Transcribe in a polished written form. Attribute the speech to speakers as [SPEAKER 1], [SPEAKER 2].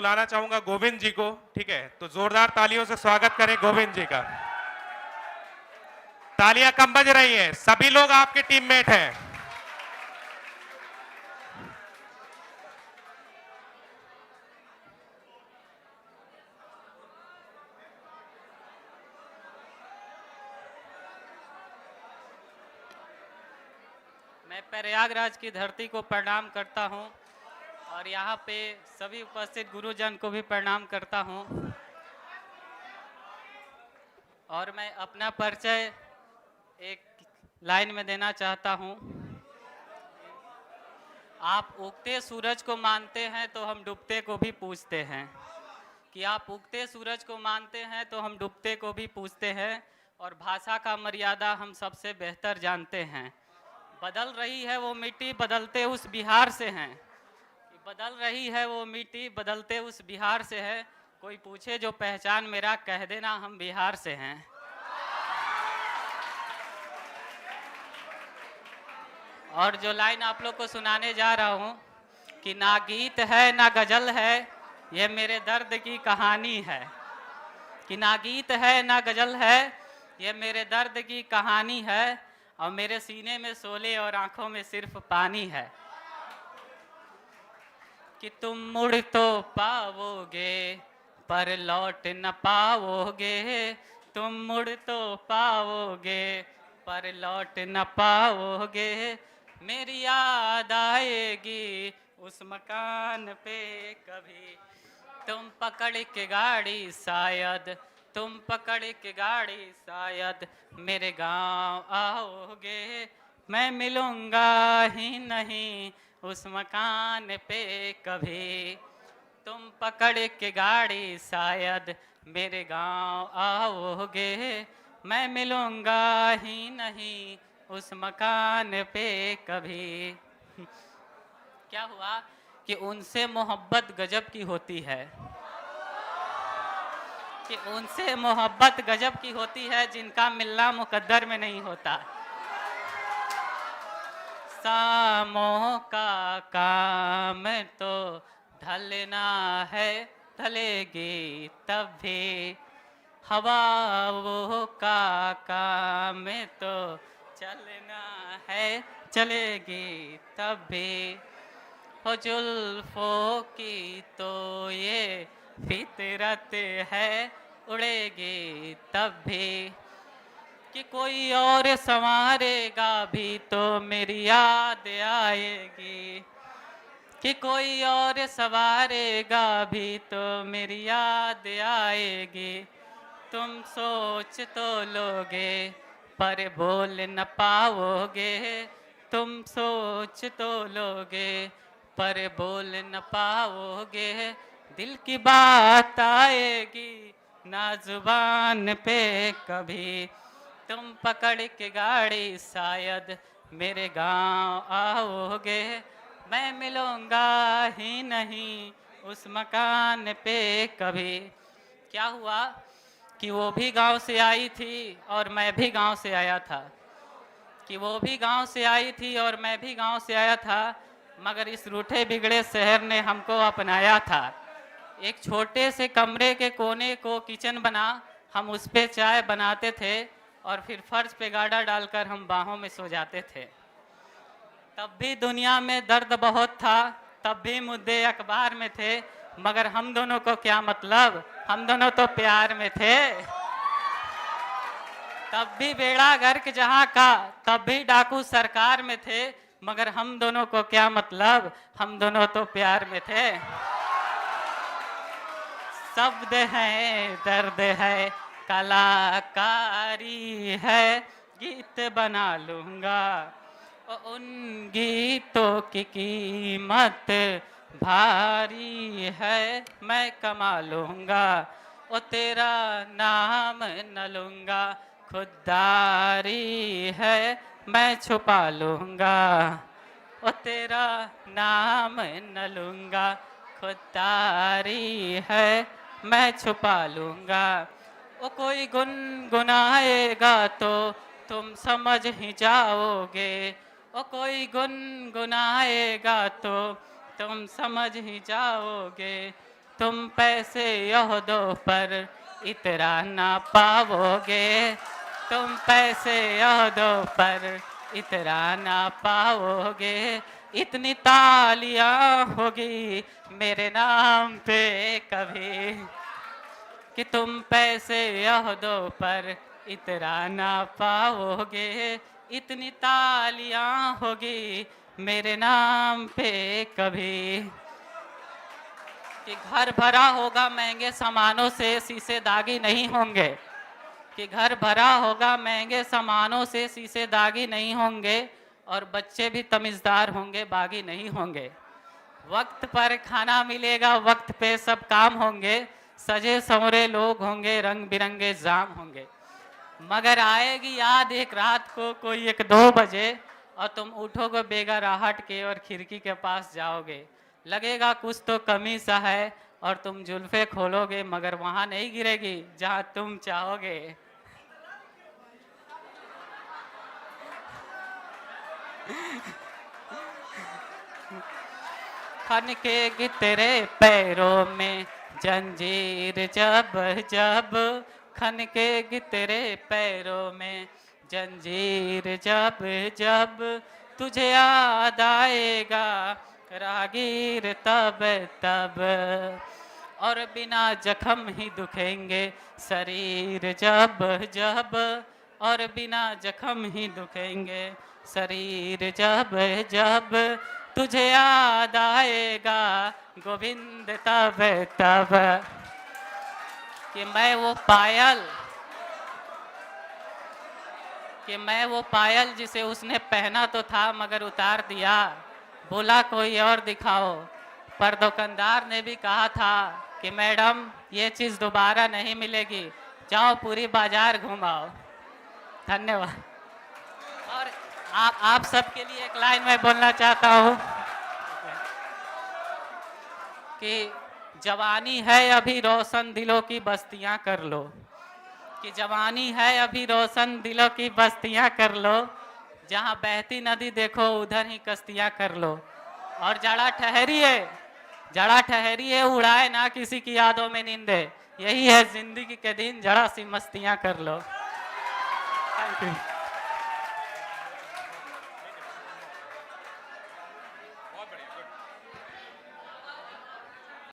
[SPEAKER 1] बुलाना चाहूंगा गोविंद जी को। ठीक है, तो जोरदार तालियों से स्वागत करें गोविंद जी का। तालियां कम बज रही हैं, सभी लोग आपके टीममेट हैं।
[SPEAKER 2] मैं प्रयागराज की धरती को प्रणाम करता हूं और यहाँ पे सभी उपस्थित गुरुजन को भी प्रणाम करता हूं। और मैं अपना परिचय एक लाइन में देना चाहता हूं। आप उगते सूरज को मानते हैं तो हम डूबते को भी पूछते हैं, कि आप उगते सूरज को मानते हैं तो हम डूबते को भी पूछते हैं। और भाषा का मर्यादा हम सबसे बेहतर जानते हैं। बदल रही है वो मिट्टी बदलते उस बिहार से हैं, बदल रही है वो मिट्टी बदलते उस बिहार से है। कोई पूछे जो पहचान मेरा कह देना हम बिहार से हैं। और जो लाइन आप लोग को सुनाने जा रहा हूँ कि ना गीत है ना गजल है, ये मेरे दर्द की कहानी है। कि ना गीत है ना गजल है, ये मेरे दर्द की कहानी है। और मेरे सीने में शोले और आंखों में सिर्फ पानी है। कि तुम मुड़ तो पाओगे पर लौट न पाओगे, तुम मुड़ तो पाओगे पर लौट न पाओगे। मेरी याद आएगी उस मकान पे कभी, तुम पकड़ के गाड़ी शायद, तुम पकड़ के गाड़ी शायद मेरे गांव आओगे। मैं मिलूंगा ही नहीं उस मकान पे कभी, तुम पकड़ के गाड़ी शायद मेरे गांव आओगे। मैं मिलूंगा ही नहीं उस मकान पे कभी। क्या हुआ कि उनसे मोहब्बत गजब की होती है, कि उनसे मोहब्बत गजब की होती है जिनका मिलना मुकद्दर में नहीं होता। शामों का काम तो ढलना है, ढलेगी तब भी। हवाओं का काम तो चलना है, चलेगी तब भी। हो जुल्फों की तो ये फितरत है, उड़ेगी तब भी। कि कोई और संवारेगा भी तो मेरी याद आएगी, कि कोई और संवारेगा भी तो मेरी याद आएगी। तुम सोच तो लोगे पर बोल न पाओगे, तुम सोच तो लोगे पर बोल न पाओगे। दिल की बात आएगी ना जुबान पे कभी, तुम पकड़ के गाड़ी शायद मेरे गांव आओगे। मैं मिलूंगा ही नहीं उस मकान पे कभी। क्या हुआ कि वो भी गांव से आई थी और मैं भी गांव से आया था, कि वो भी गांव से आई थी और मैं भी गांव से आया था। मगर इस रूठे बिगड़े शहर ने हमको अपनाया था। एक छोटे से कमरे के कोने को किचन बना, हम उस पे चाय बनाते थे और फिर फर्श पे गाड़ा डालकर हम बाहों में सो जाते थे। तब भी दुनिया में दर्द बहुत था, तब भी मुद्दे अखबार में थे, मगर हम दोनों को क्या मतलब, हम दोनों तो प्यार में थे। तब भी बेड़ा गर्क जहाँ का, तब भी डाकू सरकार में थे, मगर हम दोनों को क्या मतलब, हम दोनों तो प्यार में थे। शब्द है दर्द है कलाकारी है, गीत बना लूँगा उन गीतों की कीमत भारी है। मैं कमा लूँगा ओ तेरा नाम न लूँगा, खुददारी है मैं छुपा लूँगा ओ तेरा नाम न लूँगा, खुददारी है मैं छुपा लूँगा। ओ कोई गुनगुनाएगा तो तुम समझ ही जाओगे, ओ कोई गुनगुनाएगा तो तुम समझ ही जाओगे। तुम पैसे ओहदों पर इतरा ना पाओगे, तुम पैसे ओहदों पर इतरा ना पाओगे, इतनी तालियां होगी मेरे नाम पे कभी, कि तुम पैसे ओहदों पर इतरा ना पाओगे, इतनी तालियां होगी मेरे नाम पे कभी, कि घर भरा होगा महंगे सामानों से, शीशे दागी नहीं होंगे, कि घर भरा होगा महंगे सामानों से, शीशे दागी नहीं होंगे, और बच्चे भी तमीज़दार होंगे, बागी नहीं होंगे, वक्त पर खाना मिलेगा, वक्त पे सब काम होंगे, सजे संवरे लोग होंगे, रंग बिरंगे जाम होंगे, मगर आएगी याद एक रात को कोई 1-2 बजे, और तुम उठोगे बेगराहट के और खिड़की के पास जाओगे, लगेगा कुछ तो कमी सा है, और तुम जुल्फे खोलोगे मगर वहां नहीं गिरेगी जहां तुम चाहोगे। खनकेगी तेरे पैरों में जंजीर जब जब, खनकेगी तेरे पैरों में जंजीर जब जब, तुझे याद आएगा रागीर तब तब, और बिना जख्म ही दुखेंगे शरीर जब जब, और बिना जख्म ही दुखेंगे शरीर जब जब, तुझे याद आएगा गोविंद तब तब, कि मैं वो पायल, कि मैं वो पायल जिसे उसने पहना तो था मगर उतार दिया, बोला कोई और दिखाओ, पर दुकानदार ने भी कहा था कि मैडम ये चीज़ दोबारा नहीं मिलेगी, जाओ पूरी बाजार घुमाओ। धन्यवाद। और आप सबके लिए एक लाइन मैं बोलना चाहता हूँ कि जवानी है अभी रोशन दिलों की बस्तियां कर लो, कि जवानी है अभी रोशन दिलों की बस्तियां कर लो, जहां बहती नदी देखो उधर ही कश्तियां कर लो, और जड़ा ठहरिए उड़ाए ना किसी की यादों में नींदे, यही है जिंदगी के दिन जड़ा सी मस्तियां कर लो। Thank you.